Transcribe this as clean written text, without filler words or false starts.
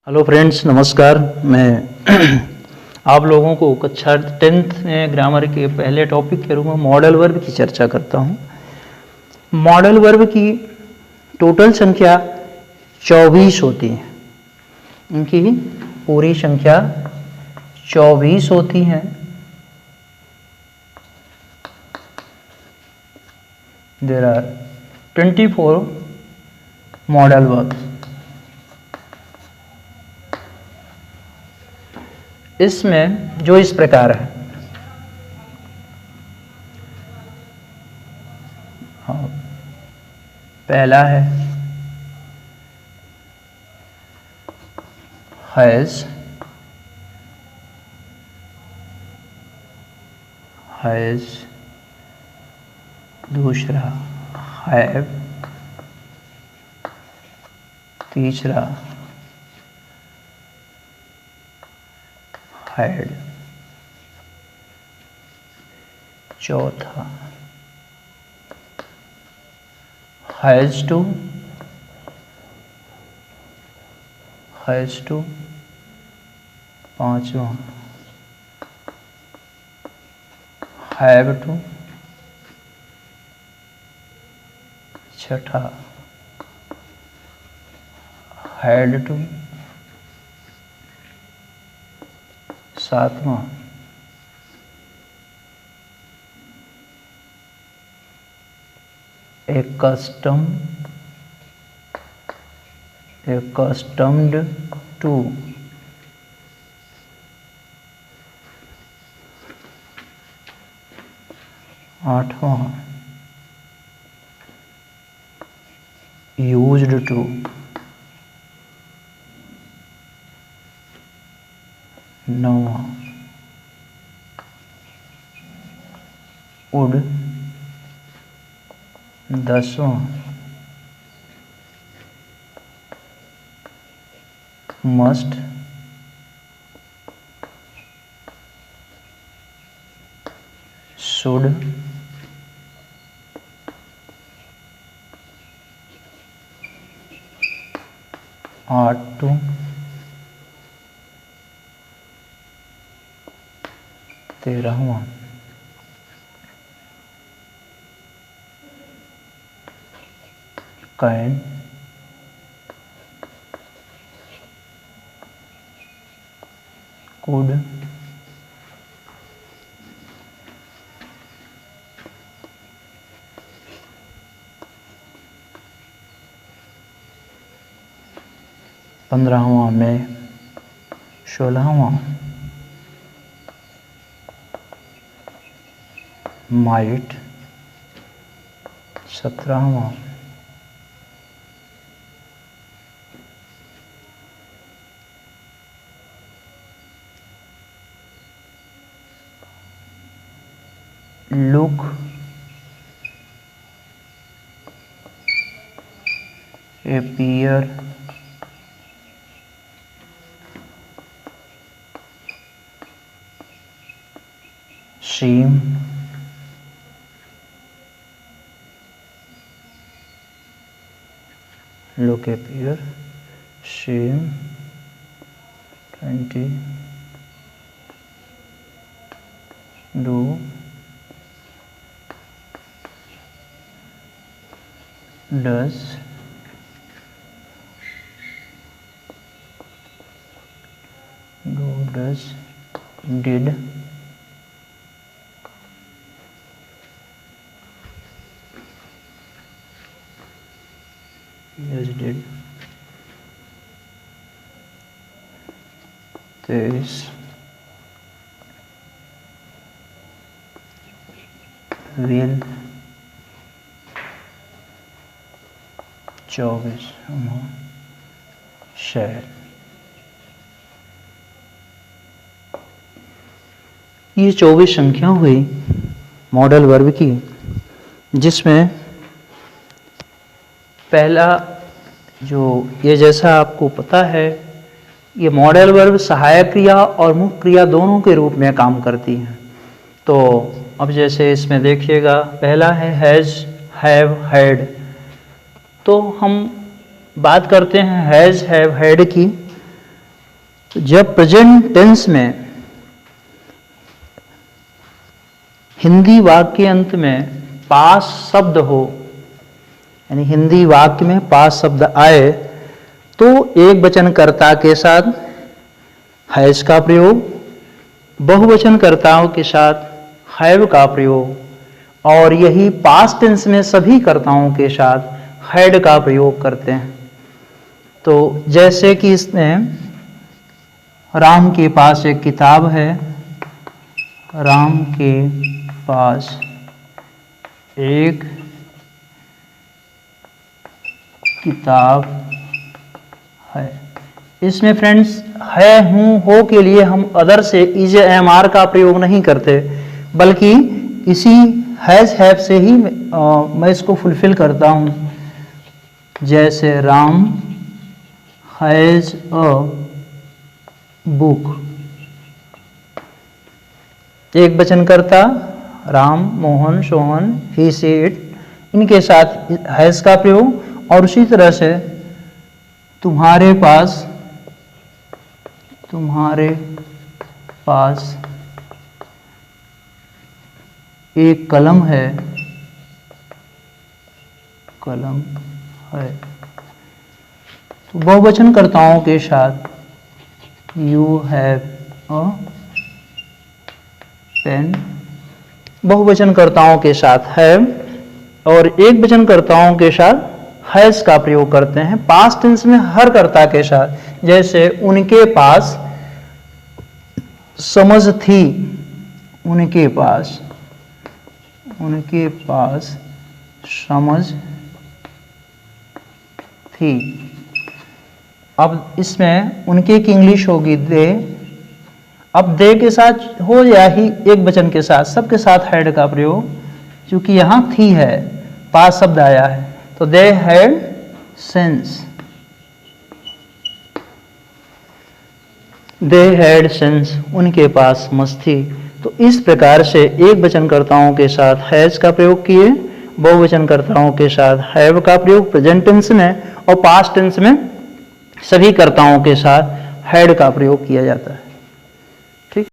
Hello friends, नमस्कार। मैं आप लोगों को कक्षा 10th में ग्रामर के पहले टॉपिक के रूप में मॉडल वर्ब की चर्चा करता हूं। मॉडल वर्ब की टोटल संख्या 24 होती है। इनकी पूरी संख्या 24 होती है। There are 24 modal verbs. इसमें जो इस प्रकार है, पहला है हैज़, दूसरा हैव, तीसरा हैड, चौथा हैज़ टू, पांचवा हैव टू, छठा हैड टू, सातवां accustomed to, आठवां used to, नौवां would, दसवां must, should, ought to, तेरहवां कैन, could, पंद्रहवां में, सोलहवां माइट, सत्रहवां look, appear, seem, look, appear, seem, 20, do, does, did, did, 23 will, 24 shall। ये 24 संख्या हुई मॉडल वर्ब की, जिसमें पहला जो ये, जैसा आपको पता है, ये मॉडल वर्ब सहायक क्रिया और मुख्य क्रिया दोनों के रूप में काम करती हैं। तो अब जैसे इसमें देखिएगा, पहला है हैज़, हैव, हैड। तो हम बात करते हैं हैज़, हैव, हैड की। तो जब प्रेजेंट टेंस में हिंदी वाक्य अंत में पास शब्द हो, यानी हिंदी वाक्य में पास शब्द आए, तो एक वचनकर्ता के साथ हैज का प्रयोग, बहुवचनकर्ताओं के साथ हैव का प्रयोग, और यही पास्ट टेंस में सभी कर्ताओं के साथ हैड का प्रयोग करते हैं। तो जैसे कि इसमें राम के पास एक किताब है, राम के पास एक किताब है। इसमें फ्रेंड्स है, हूँ, हो के लिए हम अदर से इज एम आर का प्रयोग नहीं करते, बल्कि इसी हैज हैव से ही मैं इसको फुलफिल करता हूँ। जैसे राम हैज अ बुक, एक वचनकर्ता राम, मोहन, सोहन, ही, सी, इट, इनके साथ हैज का प्रयोग। और उसी तरह से तुम्हारे पास एक कलम है, कलम है। तो बहुवचनकर्ताओं के साथ यू हैव अ पेन, बहुवचनकर्ताओं के साथ हैव, और एक वचनकर्ताओं के साथ हैज का प्रयोग करते हैं पास्ट टेंस में हर कर्ता के साथ। जैसे उनके पास समझ थी, उनके पास समझ थी। अब इसमें उनके की इंग्लिश होगी दे। अब दे के साथ हो या ही एक वचन के साथ, सबके साथ हैड का प्रयोग, क्योंकि यहां थी है, पास शब्द आया है, तो they had sense, they had sense, उनके पास समझ थी। तो इस प्रकार से एक वचनकर्ताओं के साथ हैज का प्रयोग किए, बहुवचनकर्ताओं के साथ हैव का प्रयोग प्रेजेंट टेंस में, और पास्ट टेंस में सभी कर्ताओं के साथ हैड का प्रयोग किया जाता है।